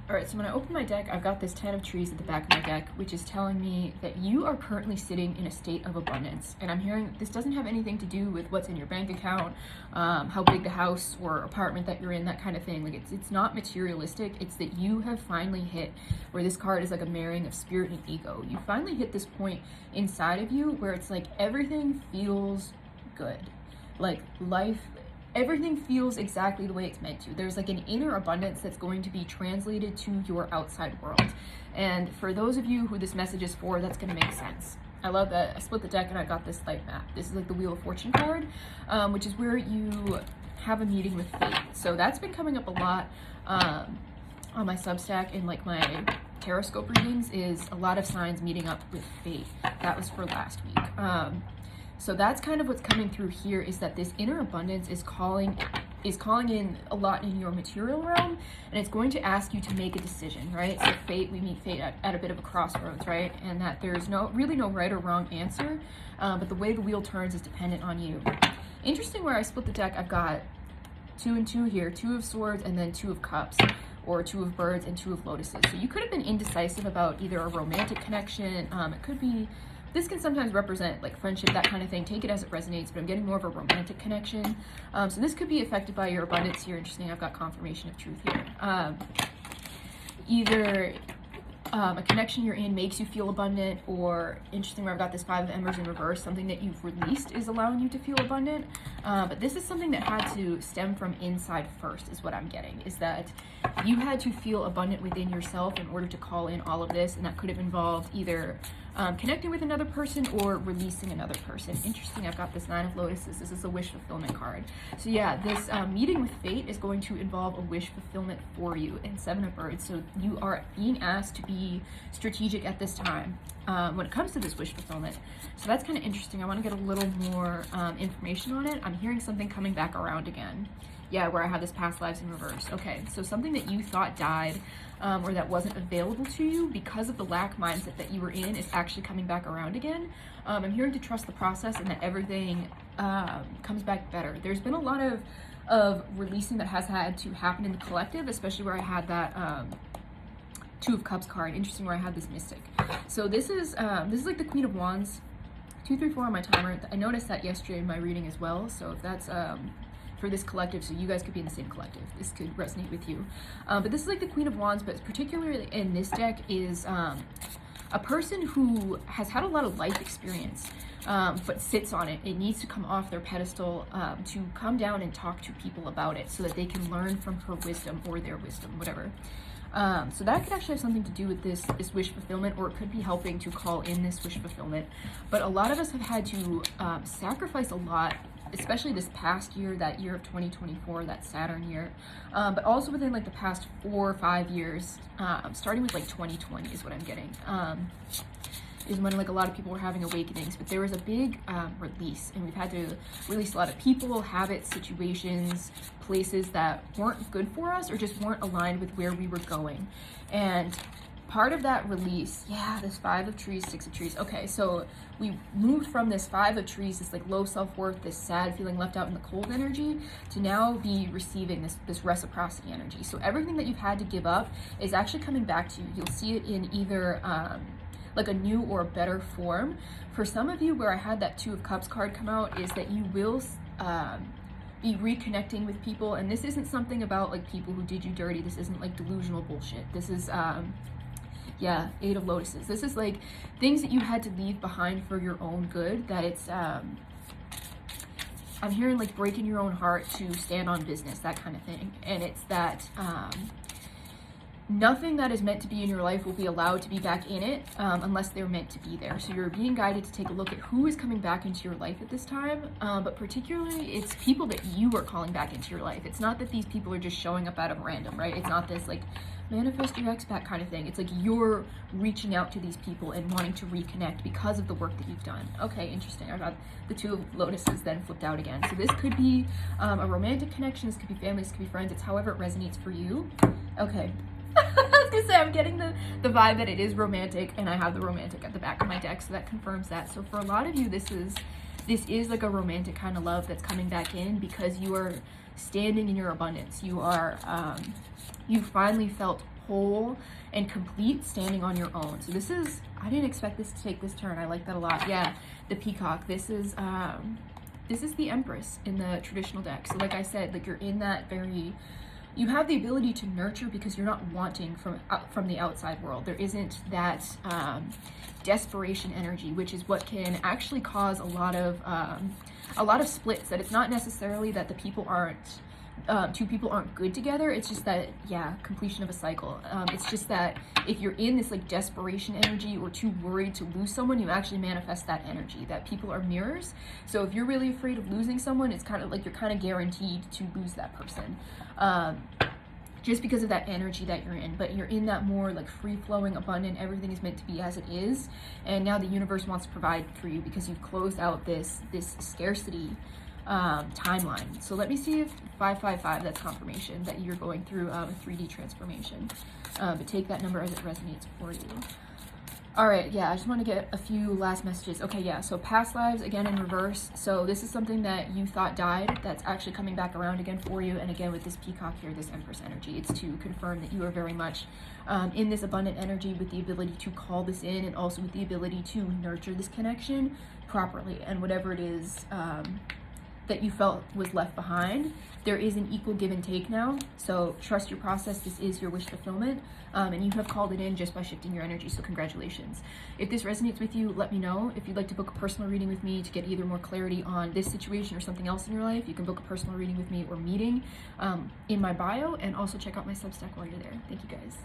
All right, so when I open my deck, I've got this 10 of trees at the back of my deck, which is telling me that you are currently sitting in a state of abundance. And I'm hearing this doesn't have anything to do with what's in your bank account, how big the house or apartment that you're in, that kind of thing. Like it's not materialistic. It's that you have finally hit where this card is like a marrying of spirit and ego. You finally hit this point inside of you where it's like everything feels good. Like life, everything feels exactly the way it's meant to. There's like an inner abundance that's going to be translated to your outside world. And for those of you who this message is for, that's going to make sense. I love that I split the deck and I got this light map. This is like the Wheel of Fortune card, which is where you have a meeting with fate. So that's been coming up a lot on my Substack and like my Taroscope readings, is a lot of signs meeting up with fate. That was for last week. So that's kind of what's coming through here, is that this inner abundance is calling in a lot in your material realm, and it's going to ask you to make a decision, right? So fate, we meet fate at a bit of a crossroads, right? And that there's really no right or wrong answer, but the way the wheel turns is dependent on you. Interesting, where I split the deck, I've got 2 and 2 here, 2 of swords and then 2 of cups, or 2 of birds and 2 of lotuses. So you could have been indecisive about either a romantic connection. It could be, this can sometimes represent like friendship, that kind of thing. Take it as it resonates, but I'm getting more of a romantic connection. So this could be affected by your abundance here. Interesting, I've got confirmation of truth here. Either a connection you're in makes you feel abundant, or interesting where I've got this 5 of embers in reverse, something that you've released is allowing you to feel abundant. But this is something that had to stem from inside first, is what I'm getting, is that you had to feel abundant within yourself in order to call in all of this, and that could have involved either connecting with another person or releasing another person. Interesting, I've got this 9 of lotuses. This is a wish fulfillment card. So yeah, this meeting with fate is going to involve a wish fulfillment for you, and 7 of birds. So you are being asked to be strategic at this time when it comes to this wish fulfillment. So that's kind of interesting. I want to get a little more information on it. I'm hearing something coming back around again. Yeah, where I have this past lives in reverse. Okay, so something that you thought died or that wasn't available to you because of the lack mindset that you were in is actually coming back around again. I'm hearing to trust the process and that everything comes back better. There's been a lot of releasing that has had to happen in the collective, especially where I had that 2 of Cups card. Interesting, where I had this mystic. So this is like the Queen of Wands. 2, 3, 4 on my timer. I noticed that yesterday in my reading as well. So if that's for this collective, so you guys could be in the same collective, this could resonate with you. But this is like the Queen of Wands, but particularly in this deck is a person who has had a lot of life experience, but sits on it. It needs to come off their pedestal to come down and talk to people about it so that they can learn from her wisdom or their wisdom, whatever. So that could actually have something to do with this wish fulfillment, or it could be helping to call in this wish fulfillment. But a lot of us have had to sacrifice a lot, especially this past year, that year of 2024, that Saturn year, but also within like the past 4 or 5 years, starting with like 2020 is what I'm getting, is when like a lot of people were having awakenings, but there was a big release, and we've had to release a lot of people, habits, situations, places that weren't good for us or just weren't aligned with where we were going. And part of that release, yeah, this 5 of trees, 6 of trees. Okay, so we moved from this 5 of trees, this like low self-worth, this sad feeling left out in the cold energy, to now be receiving this reciprocity energy. So everything that you've had to give up is actually coming back to you. You'll see it in either like a new or a better form. For some of you, where I had that 2 of Cups card come out, is that you will be reconnecting with people, and this isn't something about like people who did you dirty. This isn't like delusional bullshit. This is yeah, 8 of lotuses. This is like things that you had to leave behind for your own good, that it's I'm hearing like breaking your own heart to stand on business, that kind of thing. And it's that nothing that is meant to be in your life will be allowed to be back in it unless they're meant to be there. So you're being guided to take a look at who is coming back into your life at this time, but particularly it's people that you are calling back into your life. It's not that these people are just showing up out of random, right? It's not this like manifest your ex back kind of thing. It's like you're reaching out to these people and wanting to reconnect because of the work that you've done. Okay, interesting. I got the 2 of lotuses then flipped out again. So this could be a romantic connection, this could be family, this could be friends. It's however it resonates for you. Okay. I was gonna say, I'm getting the vibe that it is romantic, and I have the romantic at the back of my deck, so that confirms that. So for a lot of you, this is like a romantic kind of love that's coming back in because you are standing in your abundance. You are you finally felt whole and complete standing on your own. So this is, I didn't expect this to take this turn. I like that a lot. Yeah, the Peacock. This is the Empress in the traditional deck. So like I said, like you're in that very, you have the ability to nurture because you're not wanting from the outside world. There isn't that desperation energy, which is what can actually cause a lot of splits. That it's not necessarily that the people aren't two people aren't good together. It's just that, yeah, completion of a cycle. It's just that if you're in this like desperation energy or too worried to lose someone, you actually manifest that energy. That people are mirrors. So if you're really afraid of losing someone, it's kind of like you're kind of guaranteed to lose that person. Just because of that energy that you're in. But you're in that more like free-flowing, abundant, everything is meant to be as it is, and now the universe wants to provide for you because you've closed out this scarcity timeline. So let me see if 555, that's confirmation that you're going through a 3D transformation. But take that number as it resonates for you. All right, yeah, I just want to get a few last messages. Okay, yeah, so past lives, again, in reverse. So this is something that you thought died, that's actually coming back around again for you. And again, with this Peacock here, this Empress energy, it's to confirm that you are very much in this abundant energy with the ability to call this in, and also with the ability to nurture this connection properly. And whatever it is that you felt was left behind, there is an equal give and take now. So trust your process. This is your wish fulfillment, and you have called it in just by shifting your energy. So congratulations. If this resonates with you, let me know. If you'd like to book a personal reading with me to get either more clarity on this situation or something else in your life, you can book a personal reading with me or meeting in my bio, and also check out my Substack while you're there. Thank you guys.